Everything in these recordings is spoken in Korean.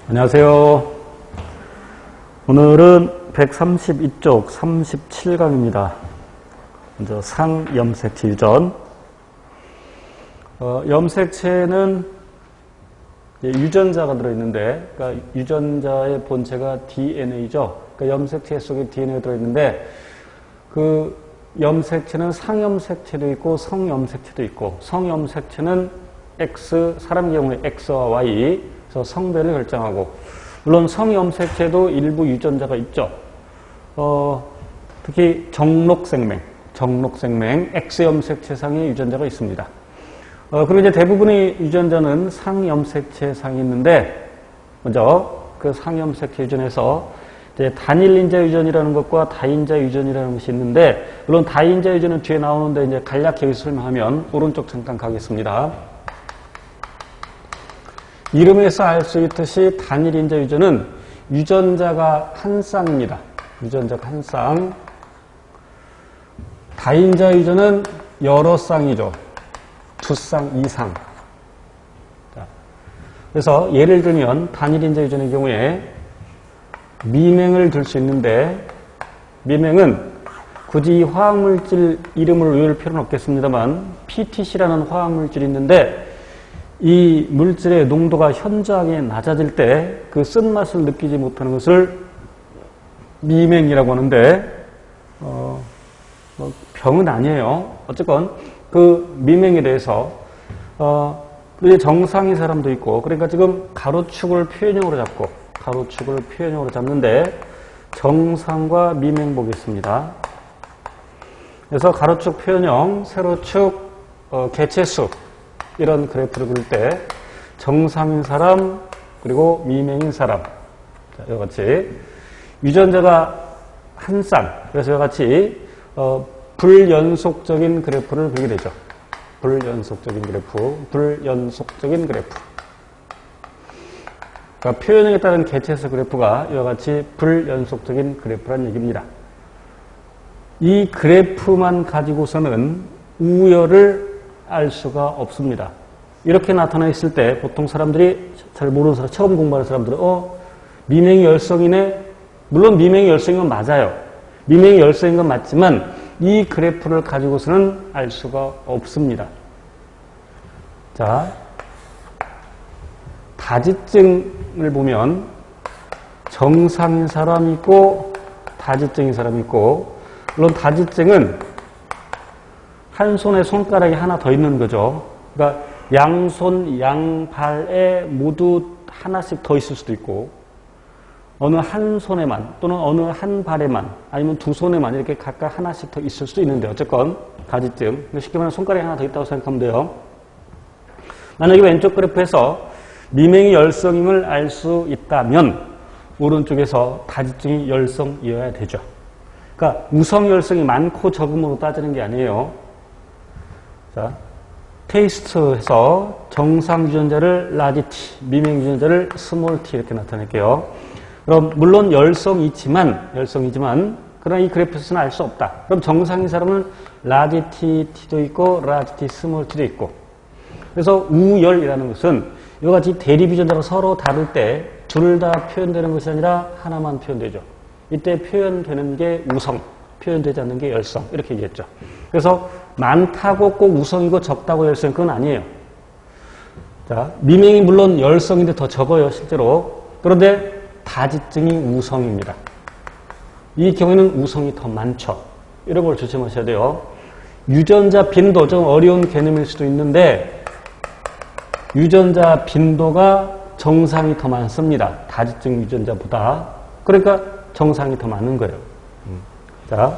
안녕하세요. 오늘은 132쪽 37강입니다. 먼저 상염색체 유전. 염색체는 유전자가 들어있는데, 그러니까 유전자의 본체가 DNA죠. 그러니까 염색체 속에 DNA가 들어있는데, 그 염색체는 상염색체도 있고 성염색체도 있고, 성염색체는 X, 사람 경우에 X와 Y, 그래서 성별을 결정하고, 물론 성염색체도 일부 유전자가 있죠. 특히 정록생명, X염색체상의 유전자가 있습니다. 그리고 이제 대부분의 유전자는 상염색체상이 있는데, 먼저 그 상염색체 유전에서 이제 단일인자 유전이라는 것과 다인자 유전이라는 것이 있는데, 물론 다인자 유전은 뒤에 나오는데 이제 간략하게 설명하면 오른쪽 잠깐 가겠습니다. 이름에서 알 수 있듯이 단일인자 유전은 유전자가 한 쌍입니다. 유전자가 한 쌍. 다인자 유전은 여러 쌍이죠. 두 쌍 이상. 자, 그래서 예를 들면 단일인자 유전의 경우에 미맹을 들 수 있는데, 미맹은 굳이 화학물질 이름을 외울 필요는 없겠습니다만 PTC라는 화학물질이 있는데, 이 물질의 농도가 현저하게 낮아질 때 그 쓴맛을 느끼지 못하는 것을 미맹이라고 하는데, 병은 아니에요. 어쨌건 그 미맹에 대해서 정상인 사람도 있고, 그러니까 지금 가로축을 표현형으로 잡는데 정상과 미맹 보겠습니다. 그래서 가로축 표현형, 세로축 개체수, 이런 그래프를 그릴 때 정상인 사람 그리고 미맹인 사람, 자, 이와 같이 유전자가 한 쌍, 그래서 이와 같이 불연속적인 그래프를 그리게 되죠. 불연속적인 그래프. 그러니까 표현형에 따른 개체수 그래프가 이와 같이 불연속적인 그래프란 얘기입니다. 이 그래프만 가지고서는 우열을 알 수가 없습니다. 이렇게 나타나 있을 때 보통 사람들이 잘 모르는 사람, 처음 공부하는 사람들은 미맹이 열성이네. 물론 미맹이 열성인 건 맞아요. 미맹이 열성인 건 맞지만 이 그래프를 가지고서는 알 수가 없습니다. 자, 다지증을 보면 정상인 사람이 있고 다지증인 사람이 있고, 물론 다지증은 한 손에 손가락이 하나 더 있는 거죠. 그러니까 양손, 양발에 모두 하나씩 더 있을 수도 있고, 어느 한 손에만 또는 어느 한 발에만 아니면 두 손에만 이렇게 각각 하나씩 더 있을 수도 있는데, 어쨌건 다지증, 쉽게 말하면 손가락이 하나 더 있다고 생각하면 돼요. 만약에 왼쪽 그래프에서 미맹이 열성임을 알 수 있다면 오른쪽에서 다지증이 열성이어야 되죠. 그러니까 우성 열성이 많고 적음으로 따지는 게 아니에요. 자, 테이스트에서 정상 유전자를 라지 T, 미맹 유전자를 스몰 t 이렇게 나타낼게요. 그럼 물론 열성이지만 그러나 이 그래프에서는 알 수 없다. 그럼 정상인 사람은 라지 T, T도 있고 라지 T, 스몰 t도 있고. 그래서 우열이라는 것은 이와 같이 대립 유전자가 서로 다를 때 둘 다 표현되는 것이 아니라 하나만 표현되죠. 이때 표현되는 게 우성, 표현되지 않는 게 열성, 이렇게 얘기했죠. 그래서 많다고 꼭 우성이고 적다고 열성, 그건 아니에요. 자, 미맹이 물론 열성인데 더 적어요, 실제로. 그런데 다지증이 우성입니다. 이 경우에는 우성이 더 많죠. 이런 걸 조심하셔야 돼요. 유전자 빈도, 좀 어려운 개념일 수도 있는데, 유전자 빈도가 정상이 더 많습니다. 다지증 유전자보다. 그러니까 정상이 더 많은 거예요. 자,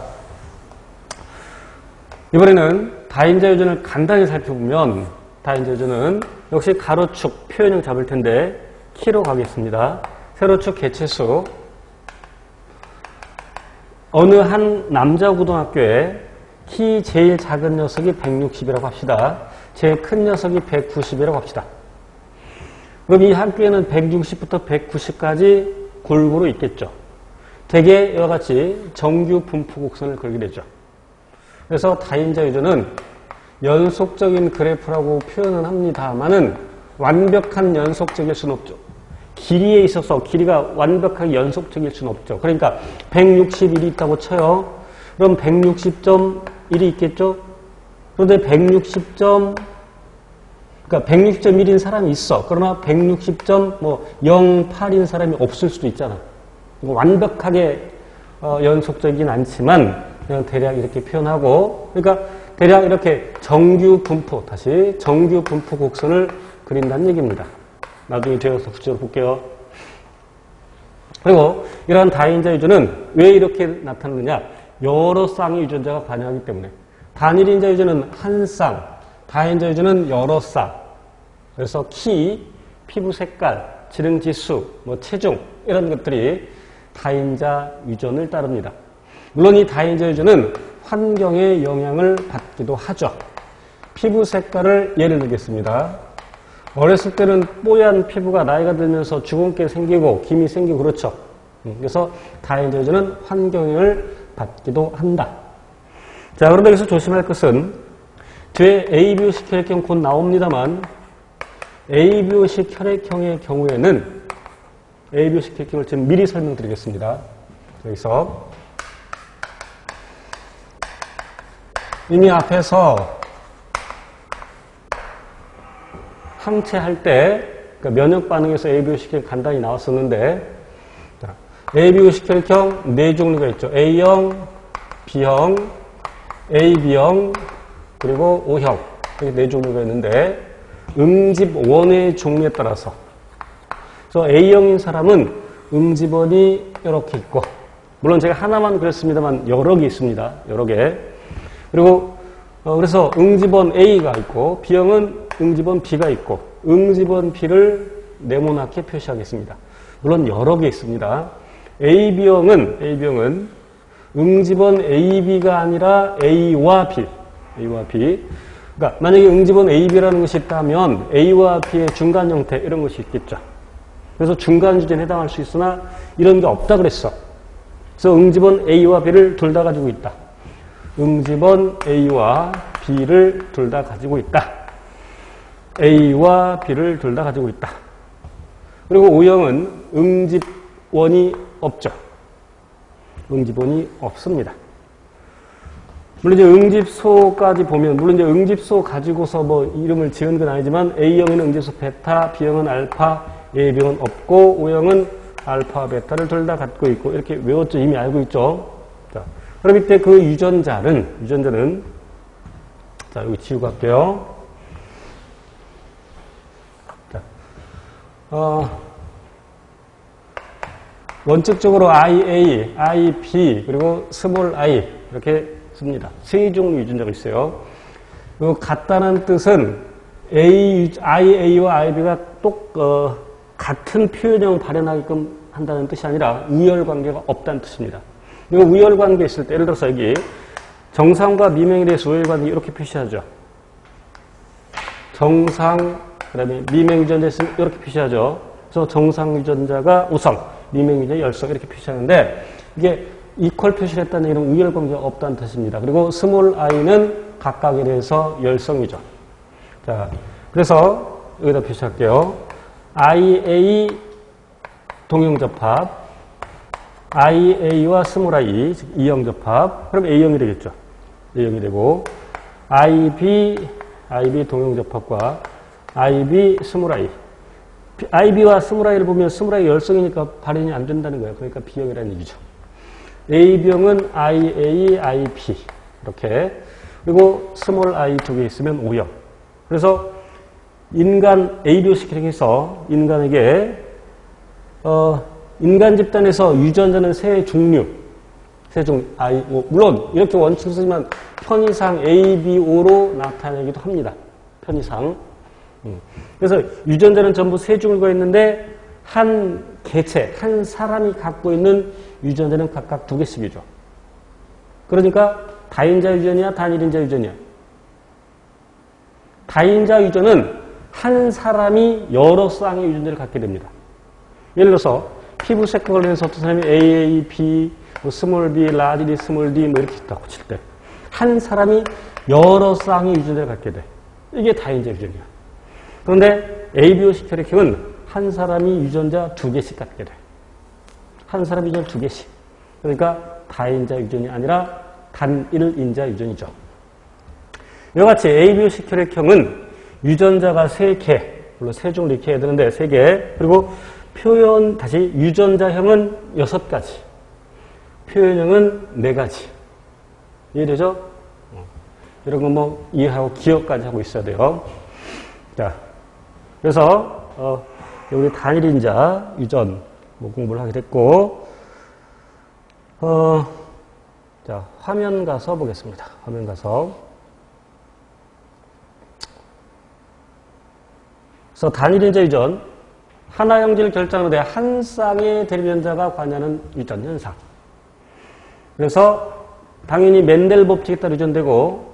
이번에는 다인자 유전을 간단히 살펴보면, 다인자 유전은 역시 가로축 표현형 잡을 텐데 키로 가겠습니다. 세로축 개체수. 어느 한 남자 고등학교에 키 제일 작은 녀석이 160이라고 합시다. 제일 큰 녀석이 190이라고 합시다. 그럼 이 학교에는 160부터 190까지 골고루 있겠죠. 대개 이와 같이 정규 분포 곡선을 그리게 되죠. 그래서 다인자 유전은 연속적인 그래프라고 표현은 합니다만은 완벽한 연속적일 수는 없죠. 길이에 있어서 길이가 완벽하게 연속적일 수는 없죠. 그러니까 161이 있다고 쳐요. 그럼 160.1이 있겠죠? 그런데 160.1인 사람이 있어. 그러나 160.08인 사람이 없을 수도 있잖아. 완벽하게 연속적이긴 않지만 그냥 대략 이렇게 표현하고, 그러니까 대략 이렇게 정규 분포, 다시 정규 분포 곡선을 그린다는 얘기입니다. 나중에 되어서 구체적으로 볼게요. 그리고 이러한 다인자 유전은 왜 이렇게 나타나느냐? 여러 쌍의 유전자가 관여하기 때문에. 단일인자 유전은 한 쌍, 다인자 유전은 여러 쌍. 그래서 키, 피부 색깔, 지능 지수, 체중 이런 것들이 다인자 유전을 따릅니다. 물론 이 다인자 유전은 환경의 영향을 받기도 하죠. 피부 색깔을 예를 들겠습니다. 어렸을 때는 뽀얀 피부가 나이가 들면서 주근깨 생기고 김이 생기고 그렇죠. 그래서 다인자 유전은 환경 영향을 받기도 한다. 자, 그런데 여기서 조심할 것은 뒤에 ABO식 혈액형 곧 나옵니다만 ABO식 혈액형의 경우에는 ABO식 혈액형을 지금 미리 설명드리겠습니다. 여기서 이미 앞에서 항체할 때 그러니까 면역 반응에서 ABO식 혈액 간단히 나왔었는데 ABO식 혈액형 네 종류가 있죠. A형, B형, AB형, 그리고 O형 이렇게 네 종류가 있는데 응집원의 종류에 따라서 그래서 A형인 사람은 응집원이 이렇게 있고 물론 제가 하나만 그랬습니다만 여러 개 있습니다. 여러 개. 그리고 그래서 응집원 A가 있고 B형은 응집원 B가 있고 응집원 B를 네모나게 표시하겠습니다. 물론 여러 개 있습니다. AB형은 응집원 AB가 아니라 A와 B. 그러니까 만약에 응집원 AB라는 것이 있다면 A와 B의 중간 형태 이런 것이 있겠죠. 그래서 중간 유전에 해당할 수 있으나 이런 게 없다 그랬어. 그래서 응집원 A와 B를 둘 다 가지고 있다. 응집원 A와 B를 둘 다 가지고 있다. A와 B를 둘 다 가지고 있다. 그리고 O형은 응집원이 없죠. 응집원이 없습니다. 물론 이제 응집소까지 보면, 물론 이제 응집소 가지고서 이름을 지은 건 아니지만 A형에는 응집소 베타, B형은 알파, AB형은 없고 O형은 알파, 베타를 둘 다 갖고 있고 이렇게 외웠죠. 이미 알고 있죠. 자, 그럼 이때 그 유전자는 자, 여기 지우고 갈게요. 자, 원칙적으로 IA, IB, 그리고 스몰 i 이렇게 씁니다. 세 종류 유전자가 있어요. 같다는 뜻은 IA와 IB가 같은 표현형을 발현하게끔 한다는 뜻이 아니라 우열관계가 없다는 뜻입니다. 그리고 우열관계 있을 때 예를 들어서 여기 정상과 미명에 대해서 우열관계 이렇게 표시하죠. 정상, 그 다음에 미명 유전자 있으면 이렇게 표시하죠. 그래서 정상 유전자가 우성, 미명 유전자 열성 이렇게 표시하는데 이게 이퀄 표시를 했다는 이런 우열관계가 없다는 뜻입니다. 그리고 스몰 i는 각각에 대해서 열성이죠. 자, 그래서 여기다 표시할게요. IA 동형접합, IA와 스몰 i, 즉 이형 접합, 그럼 A형이 되겠죠. A형이 되고, IB 동형접합과 IB 스몰 i. IB와 스몰 i를 보면 스몰 i 열성이니까 발현이 안 된다는 거예요. 그러니까 B형이라는 얘기죠. AB형은 IA, IP 이렇게. 그리고 스몰 i 두 개 있으면 O형. 그래서 인간 ABO식 혈액에서 인간에게 인간 집단에서 유전자는 세 종류, 물론 이렇게 원칙을 쓰지만 편의상 A, B, O로 나타내기도 합니다. 편의상. 그래서 유전자는 전부 세 종류가 있는데 한 개체, 한 사람이 갖고 있는 유전자는 각각 두 개씩이죠. 그러니까 다인자 유전이야, 단일인자 유전이야. 다인자 유전은 한 사람이 여러 쌍의 유전자를 갖게 됩니다. 예를 들어서 피부 색깔 관련해서 어떤 사람이 AA, B, 스몰 b, 라지 D, 스몰 d 이렇게 있다고 칠 때 한 사람이 여러 쌍의 유전자를 갖게 돼. 이게 다인자 유전이야. 그런데 ABO식 혈액형은 한 사람이 유전자 2개씩 갖게 돼. 한 사람이 유전자 2개씩. 그러니까 다인자 유전이 아니라 단일인자 유전이죠. 이와 같이 ABOC 혈액형은 유전자가 3개, 물론 3종을 이렇게 해야 되는데 3개, 그리고 표현, 다시 유전자형은 6가지, 표현형은 4가지. 이해되죠? 이런 거 뭐 이해하고 기억까지 하고 있어야 돼요. 자, 그래서 우리 단일인자 유전 뭐 공부를 하게 됐고, 자, 화면 가서 보겠습니다. 화면 가서. 그래서 단일인자 유전, 하나 형질을 결정하는 데 한 쌍의 대립연자가 관여하는 유전 현상. 그래서 당연히 멘델 법칙에 따라 유전되고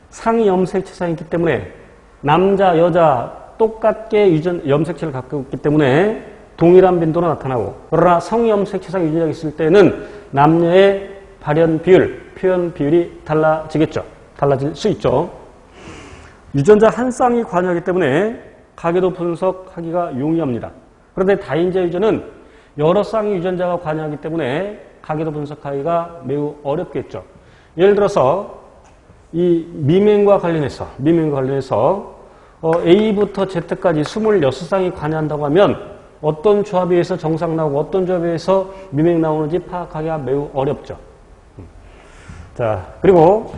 상위 염색체상이 있기 때문에 남자, 여자 똑같게 염색체를 갖고 있기 때문에 동일한 빈도로 나타나고, 그러나 성염색체상 유전자가 있을 때는 남녀의 발현 비율, 표현 비율이 달라지겠죠. 달라질 수 있죠. 유전자 한 쌍이 관여하기 때문에 가계도 분석하기가 용이합니다. 그런데 다인자 유전은 여러 쌍의 유전자가 관여하기 때문에 가계도 분석하기가 매우 어렵겠죠. 예를 들어서 이 미맹과 관련해서 A부터 Z까지 26쌍이 관여한다고 하면 어떤 조합에 의해서 정상 나오고 어떤 조합에 의해서 미맹 나오는지 파악하기가 매우 어렵죠. 자, 그리고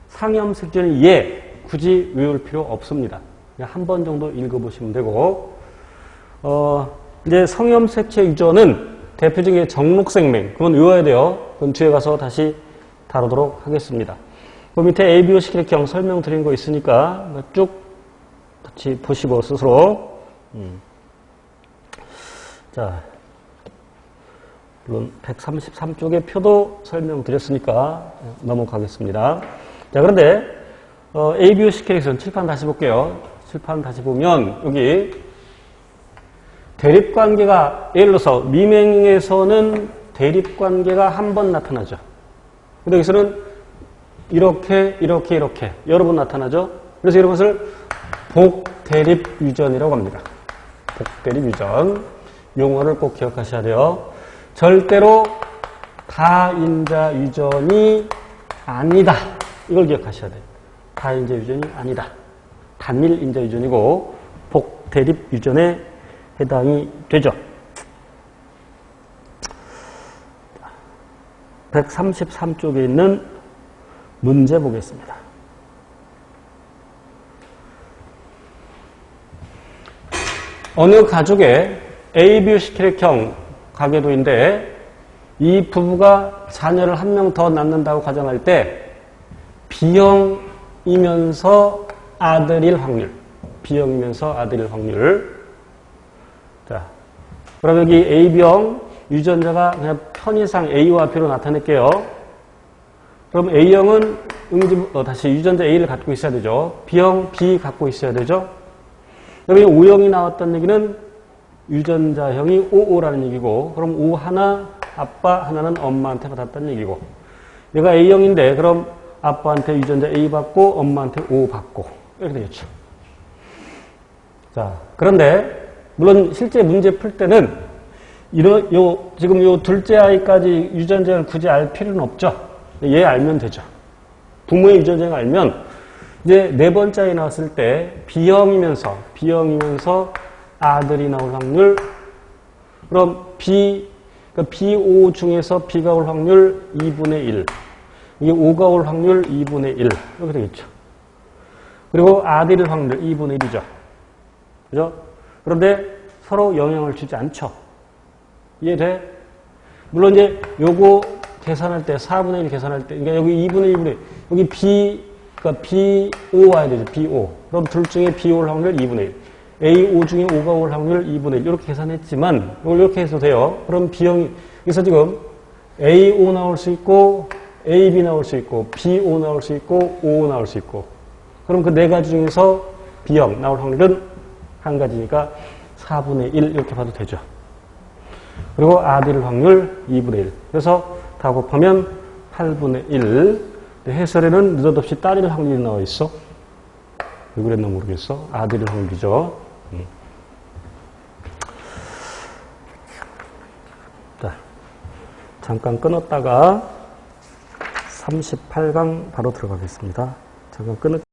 상염색전이 굳이 외울 필요 없습니다. 그냥 한 번 정도 읽어보시면 되고, 이제 성염색체 유전은 대표적인 정록생맹, 그건 외워야 돼요. 그건 뒤에 가서 다시 다루도록 하겠습니다. 그 밑에 ABOC 혈액형 설명드린 거 있으니까 쭉 같이 보시고 스스로. 자, 물론 133쪽의 표도 설명드렸으니까 넘어가겠습니다. 자, 그런데 ABOC 혈액형 칠판 다시 볼게요. 칠판 다시 보면 여기 대립관계가, 예를 들어서 미맹에서는 대립관계가 한 번 나타나죠. 근데 여기서는 이렇게 여러 번 나타나죠. 그래서 이런 것을 복대립유전이라고 합니다. 복대립유전. 용어를 꼭 기억하셔야 돼요. 절대로 다인자 유전이 아니다. 이걸 기억하셔야 돼요. 다인자 유전이 아니다. 단일인자 유전이고 복대립 유전에 해당이 되죠. 133쪽에 있는 문제 보겠습니다. 어느 가족의 ABOC 혈액형 가계도인데 이 부부가 자녀를 한 명 더 낳는다고 가정할 때 B형이면서 아들일 확률. B형이면서 아들일 확률. 자, 그럼 여기 AB형 유전자가 그냥 편의상 A와 B로 나타낼게요. 그럼 A형은 다시 유전자 A를 갖고 있어야 되죠. B형 B 갖고 있어야 되죠. 그럼 이 O형이 나왔다는 얘기는 유전자형이 OO라는 얘기고, 그럼 O 하나, 아빠 하나는 엄마한테 받았다는 얘기고, 얘가 A형인데 그럼 아빠한테 유전자 A 받고 엄마한테 O 받고 이렇게 되겠죠. 자, 그런데 물론 실제 문제 풀 때는 지금 요 둘째 아이까지 유전자를 굳이 알 필요는 없죠. 얘 알면 되죠. 부모의 유전자를 알면 이제 네 번째 아이 나왔을 때 B형이면서 아들이 나올 확률, 그럼 그러니까 B5 중에서 B가 올 확률 2분의 1, 이게 O가 올 확률 2분의 1 이렇게 되겠죠. 그리고 아들일 확률 2분의 1이죠. 그죠? 그런데 서로 영향을 주지 않죠. 이해돼? 물론 이제 요거 계산할 때 4분의 1 계산할 때, 그러니까 여기 2분의 1분의 여기 그러니까 B5 와야 되죠. B5. 그럼 둘 중에 B 올 확률 2분의 1. A5 중에 O가 올 확률 2분의 1. 이렇게 계산했지만 이걸 이렇게 해서 돼요. 그럼 B형이, 그래서 지금 A5 나올 수 있고 AB 나올 수 있고 B5 나올 수 있고 O 나올 수 있고, 그럼 그 네 가지 중에서 B형 나올 확률은 한 가지니까 4분의 1 이렇게 봐도 되죠. 그리고 아들 확률 2분의 1. 그래서 다 곱하면 8분의 1. 해설에는 느닷없이 딸일 확률이 나와 있어. 왜 그랬나 모르겠어. 아들일 확률이죠. 잠깐 끊었다가 38강 바로 들어가겠습니다. 잠깐 끊을